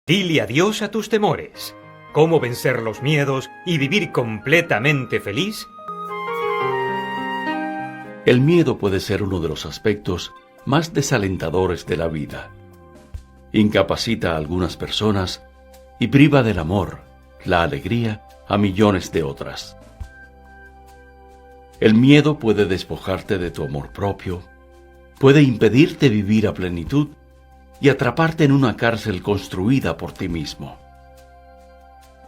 Dile adiós a tus temores. ¿Cómo vencer los miedos y vivir completamente feliz? El miedo puede ser uno de los aspectos más desalentadores de la vida. Incapacita a algunas personas y priva del amor, la alegría, a millones de otras. El miedo puede despojarte de tu amor propio, puede impedirte vivir a plenitud y atraparte en una cárcel construida por ti mismo.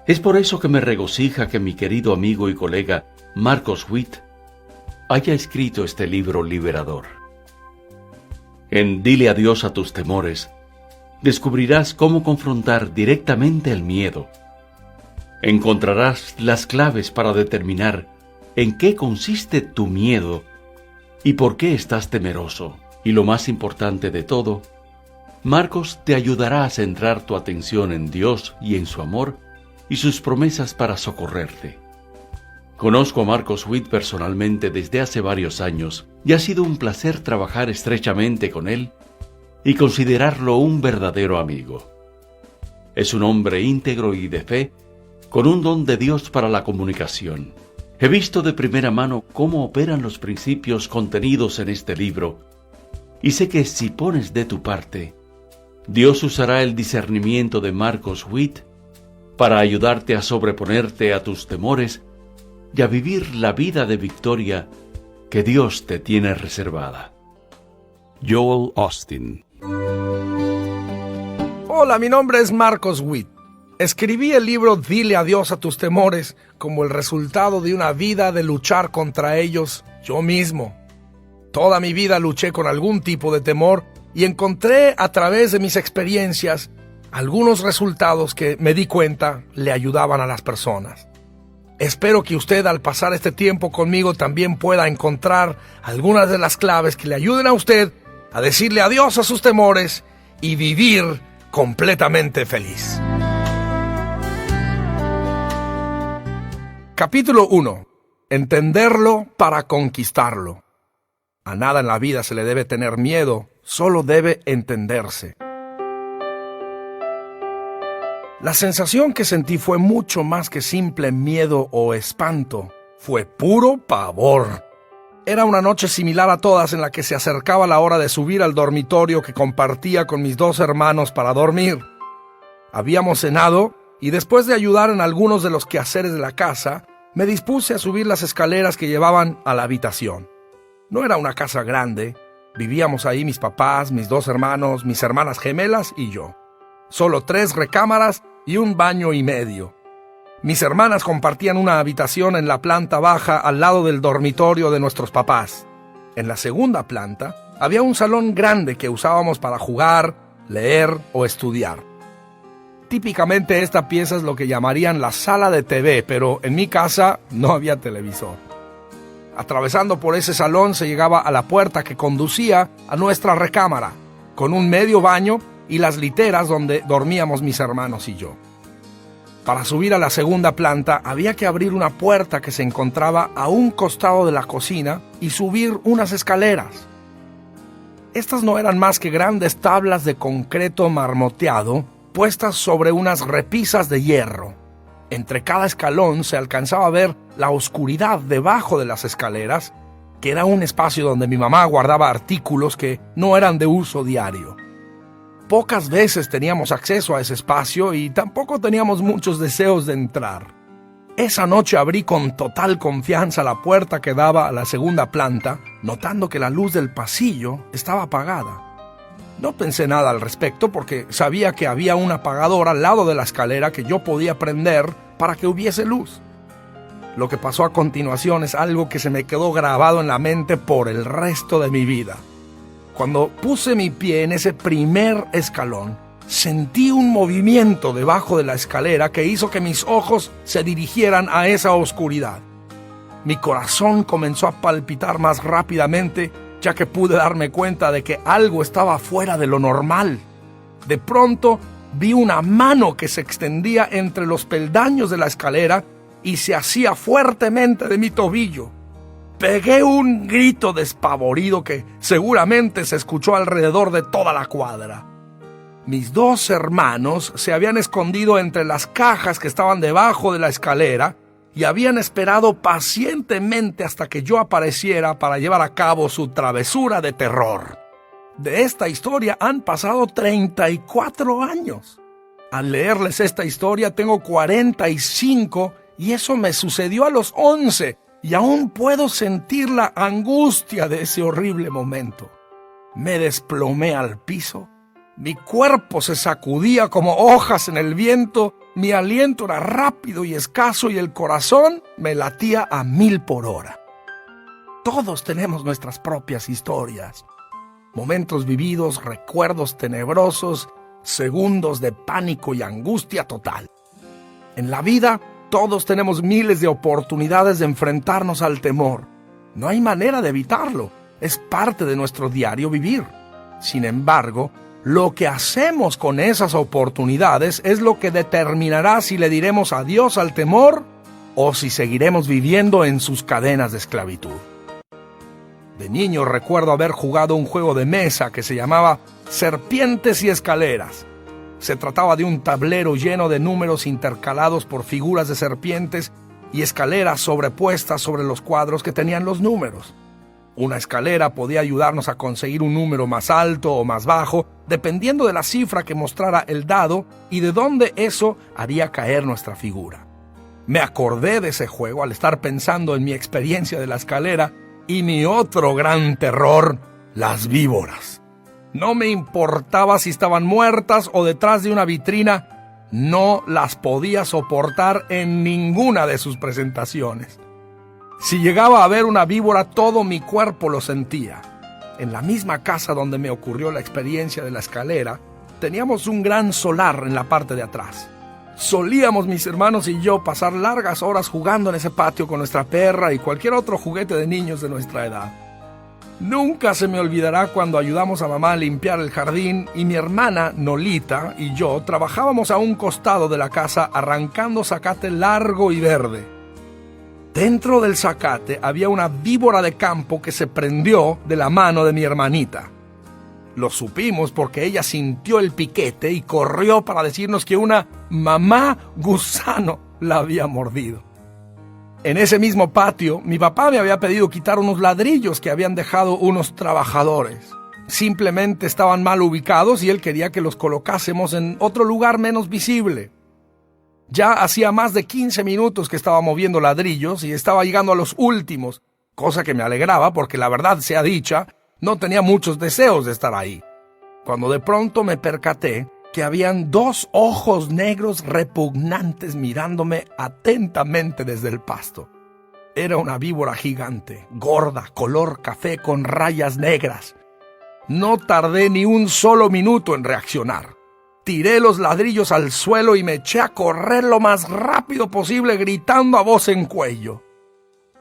Es por eso que me regocija que mi querido amigo y colega Marcos Witt haya escrito este libro liberador. En Dile adiós a tus temores, descubrirás cómo confrontar directamente el miedo. Encontrarás las claves para determinar en qué consiste tu miedo y por qué estás temeroso. Y lo más importante de todo, Marcos te ayudará a centrar tu atención en Dios y en su amor y sus promesas para socorrerte. Conozco a Marcos Witt personalmente desde hace varios años y ha sido un placer trabajar estrechamente con él y considerarlo un verdadero amigo. Es un hombre íntegro y de fe, con un don de Dios para la comunicación. He visto de primera mano cómo operan los principios contenidos en este libro y sé que si pones de tu parte, Dios usará el discernimiento de Marcos Witt para ayudarte a sobreponerte a tus temores y a vivir la vida de victoria que Dios te tiene reservada. Joel Austin. Hola, mi nombre es Marcos Witt. Escribí el libro Dile adiós a tus temores como el resultado de una vida de luchar contra ellos yo mismo. Toda mi vida luché con algún tipo de temor y encontré a través de mis experiencias algunos resultados que me di cuenta le ayudaban a las personas. Espero que usted al pasar este tiempo conmigo también pueda encontrar algunas de las claves que le ayuden a usted a decirle adiós a sus temores y vivir completamente feliz. Capítulo 1. Entenderlo para conquistarlo. A nada en la vida se le debe tener miedo, solo debe entenderse. La sensación que sentí fue mucho más que simple miedo o espanto. Fue puro pavor. Era una noche similar a todas en la que se acercaba la hora de subir al dormitorio que compartía con mis dos hermanos para dormir. Habíamos cenado y después de ayudar en algunos de los quehaceres de la casa, me dispuse a subir las escaleras que llevaban a la habitación. No era una casa grande. Vivíamos ahí mis papás, mis dos hermanos, mis hermanas gemelas y yo. Solo 3 recámaras y un baño y medio. Mis hermanas compartían una habitación en la planta baja al lado del dormitorio de nuestros papás. En la segunda planta había un salón grande que usábamos para jugar, leer o estudiar. Típicamente esta pieza es lo que llamarían la sala de TV, pero en mi casa no había televisor. Atravesando por ese salón se llegaba a la puerta que conducía a nuestra recámara, con un medio baño y las literas donde dormíamos mis hermanos y yo. Para subir a la segunda planta había que abrir una puerta que se encontraba a un costado de la cocina y subir unas escaleras. Estas no eran más que grandes tablas de concreto marmoteado puestas sobre unas repisas de hierro. Entre cada escalón se alcanzaba a ver la oscuridad debajo de las escaleras, que era un espacio donde mi mamá guardaba artículos que no eran de uso diario. Pocas veces teníamos acceso a ese espacio y tampoco teníamos muchos deseos de entrar. Esa noche abrí con total confianza la puerta que daba a la segunda planta, notando que la luz del pasillo estaba apagada. No pensé nada al respecto porque sabía que había un apagador al lado de la escalera que yo podía prender para que hubiese luz. Lo que pasó a continuación es algo que se me quedó grabado en la mente por el resto de mi vida. Cuando puse mi pie en ese primer escalón, sentí un movimiento debajo de la escalera que hizo que mis ojos se dirigieran a esa oscuridad. Mi corazón comenzó a palpitar más rápidamente, ya que pude darme cuenta de que algo estaba fuera de lo normal. De pronto, vi una mano que se extendía entre los peldaños de la escalera y se hacía fuertemente de mi tobillo. Pegué un grito despavorido que seguramente se escuchó alrededor de toda la cuadra. Mis dos hermanos se habían escondido entre las cajas que estaban debajo de la escalera y habían esperado pacientemente hasta que yo apareciera para llevar a cabo su travesura de terror. De esta historia han pasado 34 años. Al leerles esta historia tengo 45 y eso me sucedió a los 11 y aún puedo sentir la angustia de ese horrible momento. Me desplomé al piso. Mi cuerpo se sacudía como hojas en el viento, mi aliento era rápido y escaso y el corazón me latía a 1000 por hora. Todos tenemos nuestras propias historias. Momentos vividos, recuerdos tenebrosos, segundos de pánico y angustia total. En la vida, todos tenemos miles de oportunidades de enfrentarnos al temor. No hay manera de evitarlo, es parte de nuestro diario vivir. Sin embargo, lo que hacemos con esas oportunidades es lo que determinará si le diremos adiós al temor o si seguiremos viviendo en sus cadenas de esclavitud. De niño recuerdo haber jugado un juego de mesa que se llamaba Serpientes y Escaleras. Se trataba de un tablero lleno de números intercalados por figuras de serpientes y escaleras sobrepuestas sobre los cuadros que tenían los números. Una escalera podía ayudarnos a conseguir un número más alto o más bajo, dependiendo de la cifra que mostrara el dado y de dónde eso haría caer nuestra figura. Me acordé de ese juego al estar pensando en mi experiencia de la escalera y mi otro gran terror, las víboras. No me importaba si estaban muertas o detrás de una vitrina, no las podía soportar en ninguna de sus presentaciones. Si llegaba a ver una víbora, todo mi cuerpo lo sentía. En la misma casa donde me ocurrió la experiencia de la escalera, teníamos un gran solar en la parte de atrás. Solíamos mis hermanos y yo pasar largas horas jugando en ese patio con nuestra perra y cualquier otro juguete de niños de nuestra edad. Nunca se me olvidará cuando ayudamos a mamá a limpiar el jardín y mi hermana Nolita y yo trabajábamos a un costado de la casa arrancando zacate largo y verde. Dentro del zacate había una víbora de campo que se prendió de la mano de mi hermanita. Lo supimos porque ella sintió el piquete y corrió para decirnos que una mamá gusano la había mordido. En ese mismo patio, mi papá me había pedido quitar unos ladrillos que habían dejado unos trabajadores. Simplemente estaban mal ubicados y él quería que los colocásemos en otro lugar menos visible. Ya hacía más de 15 minutos que estaba moviendo ladrillos y estaba llegando a los últimos, cosa que me alegraba porque la verdad sea dicha, no tenía muchos deseos de estar ahí. Cuando de pronto me percaté que habían 2 ojos negros repugnantes mirándome atentamente desde el pasto. Era una víbora gigante, gorda, color café con rayas negras. No tardé ni un solo minuto en reaccionar. Tiré los ladrillos al suelo y me eché a correr lo más rápido posible gritando a voz en cuello.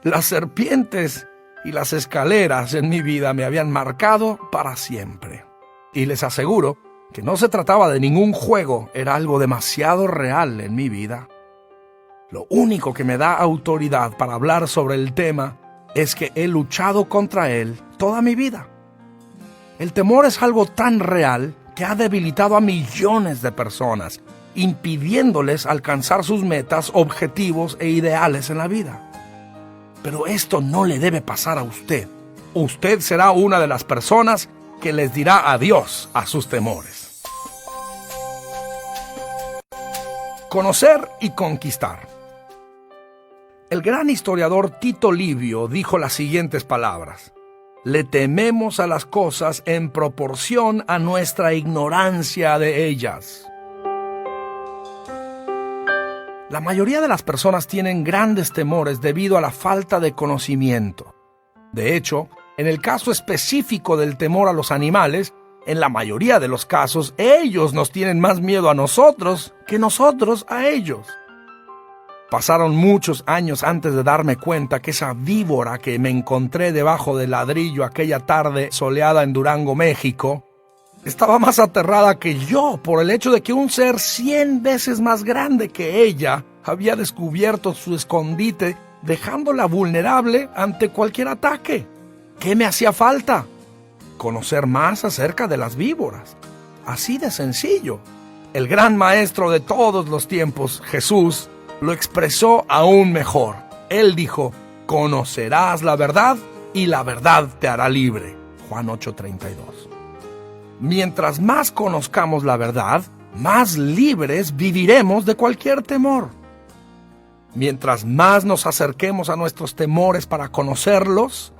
Las serpientes y las escaleras en mi vida me habían marcado para siempre. Y les aseguro que no se trataba de ningún juego, era algo demasiado real en mi vida. Lo único que me da autoridad para hablar sobre el tema es que he luchado contra él toda mi vida. El temor es algo tan real que ha debilitado a millones de personas, impidiéndoles alcanzar sus metas, objetivos e ideales en la vida. Pero esto no le debe pasar a usted. Usted será una de las personas que les dirá adiós a sus temores. Conocer y conquistar. El gran historiador Tito Livio dijo las siguientes palabras: le tememos a las cosas en proporción a nuestra ignorancia de ellas. La mayoría de las personas tienen grandes temores debido a la falta de conocimiento. De hecho, en el caso específico del temor a los animales, en la mayoría de los casos, ellos nos tienen más miedo a nosotros que nosotros a ellos. Pasaron muchos años antes de darme cuenta que esa víbora que me encontré debajo del ladrillo aquella tarde soleada en Durango, México, estaba más aterrada que yo por el hecho de que un ser 100 veces más grande que ella había descubierto su escondite, dejándola vulnerable ante cualquier ataque. ¿Qué me hacía falta? Conocer más acerca de las víboras. Así de sencillo. El gran maestro de todos los tiempos, Jesús, lo expresó aún mejor. Él dijo: conocerás la verdad y la verdad te hará libre. Juan 8:32. Mientras más conozcamos la verdad, más libres viviremos de cualquier temor. Mientras más nos acerquemos a nuestros temores para conocerlos,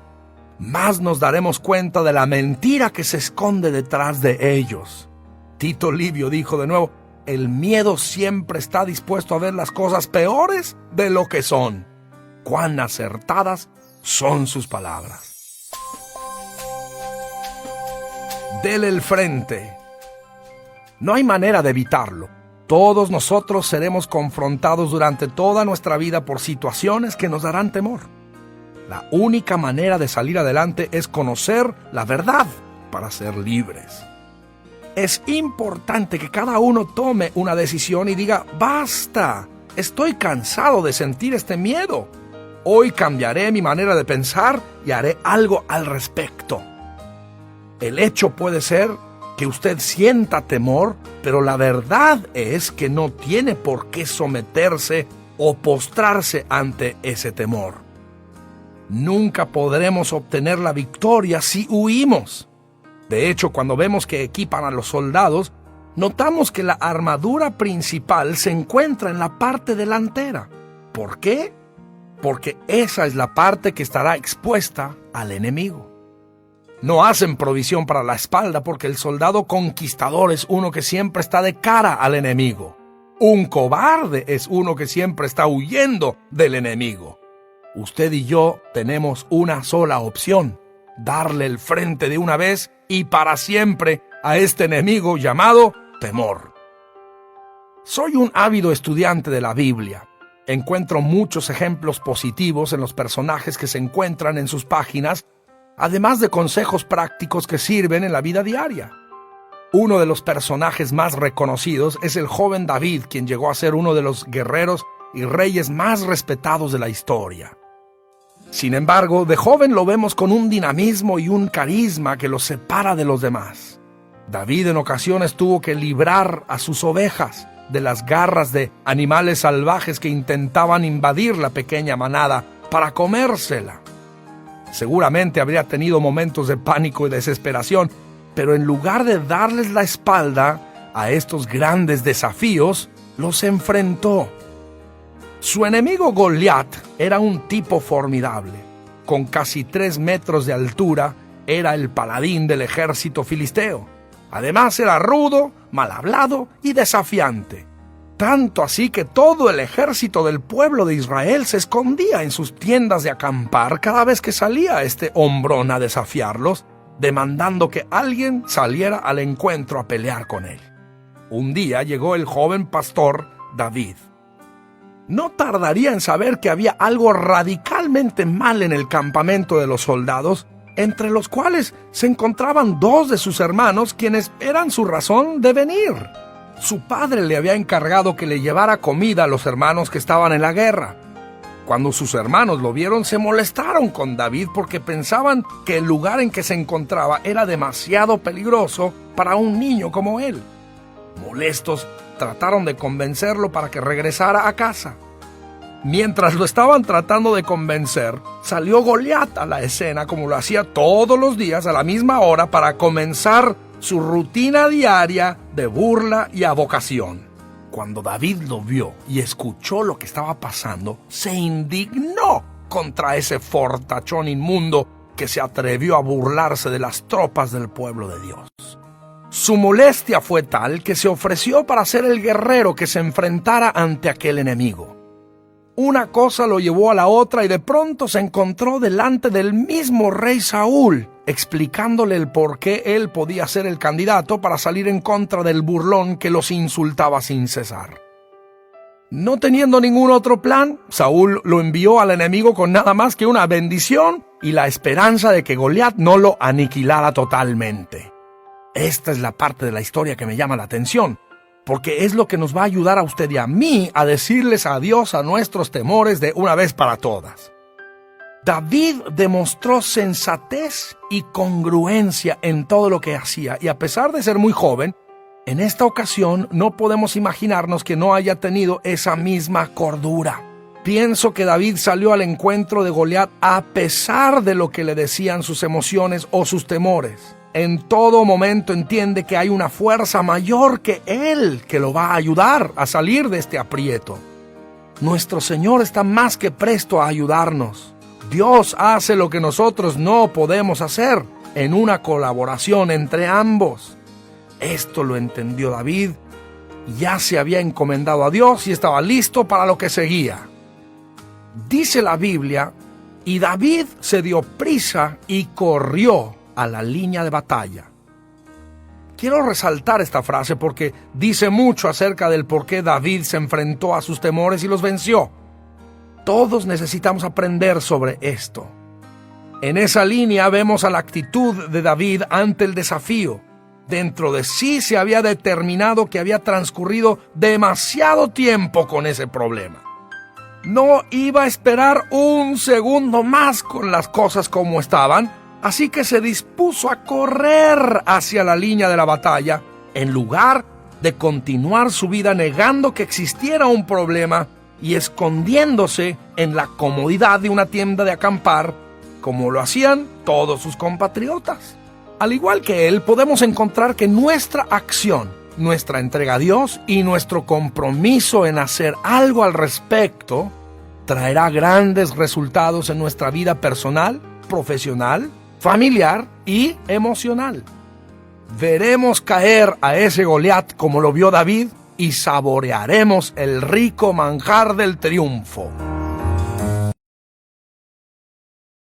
más nos daremos cuenta de la mentira que se esconde detrás de ellos. Tito Livio dijo de nuevo: el miedo siempre está dispuesto a ver las cosas peores de lo que son. Cuán acertadas son sus palabras. Dele el frente. No hay manera de evitarlo. Todos nosotros seremos confrontados durante toda nuestra vida por situaciones que nos darán temor. La única manera de salir adelante es conocer la verdad para ser libres. Es importante que cada uno tome una decisión y diga: basta, estoy cansado de sentir este miedo. Hoy cambiaré mi manera de pensar y haré algo al respecto. El hecho puede ser que usted sienta temor, pero la verdad es que no tiene por qué someterse o postrarse ante ese temor. Nunca podremos obtener la victoria si huimos. De hecho, cuando vemos que equipan a los soldados, notamos que la armadura principal se encuentra en la parte delantera. ¿Por qué? Porque esa es la parte que estará expuesta al enemigo. No hacen provisión para la espalda porque el soldado conquistador es uno que siempre está de cara al enemigo. Un cobarde es uno que siempre está huyendo del enemigo. Usted y yo tenemos una sola opción: darle el frente de una vez y para siempre a este enemigo llamado temor. Soy un ávido estudiante de la Biblia. Encuentro muchos ejemplos positivos en los personajes que se encuentran en sus páginas, además de consejos prácticos que sirven en la vida diaria. Uno de los personajes más reconocidos es el joven David, quien llegó a ser uno de los guerreros y reyes más respetados de la historia. Sin embargo, de joven lo vemos con un dinamismo y un carisma que lo separa de los demás. David en ocasiones tuvo que librar a sus ovejas de las garras de animales salvajes que intentaban invadir la pequeña manada para comérsela. Seguramente habría tenido momentos de pánico y desesperación, pero en lugar de darles la espalda a estos grandes desafíos, los enfrentó. Su enemigo Goliat era un tipo formidable. Con casi 3 metros de altura, era el paladín del ejército filisteo. Además era rudo, mal hablado y desafiante. Tanto así que todo el ejército del pueblo de Israel se escondía en sus tiendas de acampar cada vez que salía este hombrón a desafiarlos, demandando que alguien saliera al encuentro a pelear con él. Un día llegó el joven pastor David. No tardaría en saber que había algo radicalmente mal en el campamento de los soldados, entre los cuales se encontraban 2 de sus hermanos, quienes eran su razón de venir. Su padre le había encargado que le llevara comida a los hermanos que estaban en la guerra. Cuando sus hermanos lo vieron, se molestaron con David porque pensaban que el lugar en que se encontraba era demasiado peligroso para un niño como él. Molestos, trataron de convencerlo para que regresara a casa. Mientras lo estaban tratando de convencer, salió Goliat a la escena como lo hacía todos los días a la misma hora para comenzar su rutina diaria de burla y avocación. Cuando David lo vio y escuchó lo que estaba pasando, se indignó contra ese fortachón inmundo que se atrevió a burlarse de las tropas del pueblo de Dios. Su molestia fue tal que se ofreció para ser el guerrero que se enfrentara ante aquel enemigo. Una cosa lo llevó a la otra y de pronto se encontró delante del mismo rey Saúl, explicándole el por qué él podía ser el candidato para salir en contra del burlón que los insultaba sin cesar. No teniendo ningún otro plan, Saúl lo envió al enemigo con nada más que una bendición y la esperanza de que Goliat no lo aniquilara totalmente. Esta es la parte de la historia que me llama la atención, porque es lo que nos va a ayudar a usted y a mí a decirles adiós a nuestros temores de una vez para todas. David demostró sensatez y congruencia en todo lo que hacía, y a pesar de ser muy joven, En esta ocasión no podemos imaginarnos que no haya tenido esa misma cordura. Pienso que David salió al encuentro de Goliat a pesar de lo que le decían sus emociones o sus temores. En todo momento entiende que hay una fuerza mayor que él que lo va a ayudar a salir de este aprieto. Nuestro Señor está más que presto a ayudarnos. Dios hace lo que nosotros no podemos hacer en una colaboración entre ambos. Esto lo entendió David, ya se había encomendado a Dios y estaba listo para lo que seguía. Dice la Biblia, y David se dio prisa y corrió a la línea de batalla. Quiero resaltar esta frase porque dice mucho acerca del por qué David se enfrentó a sus temores y los venció. Todos necesitamos aprender sobre esto. En esa línea vemos a la actitud de David ante el desafío. Dentro de sí se había determinado que había transcurrido demasiado tiempo con ese problema. No iba a esperar un segundo más con las cosas como estaban, así que se dispuso a correr hacia la línea de la batalla, en lugar de continuar su vida negando que existiera un problema y escondiéndose en la comodidad de una tienda de acampar, como lo hacían todos sus compatriotas. Al igual que él, podemos encontrar que nuestra acción, nuestra entrega a Dios y nuestro compromiso en hacer algo al respecto traerá grandes resultados en nuestra vida personal, profesional, familiar y emocional. Veremos caer a ese Goliat como lo vio David y saborearemos el rico manjar del triunfo.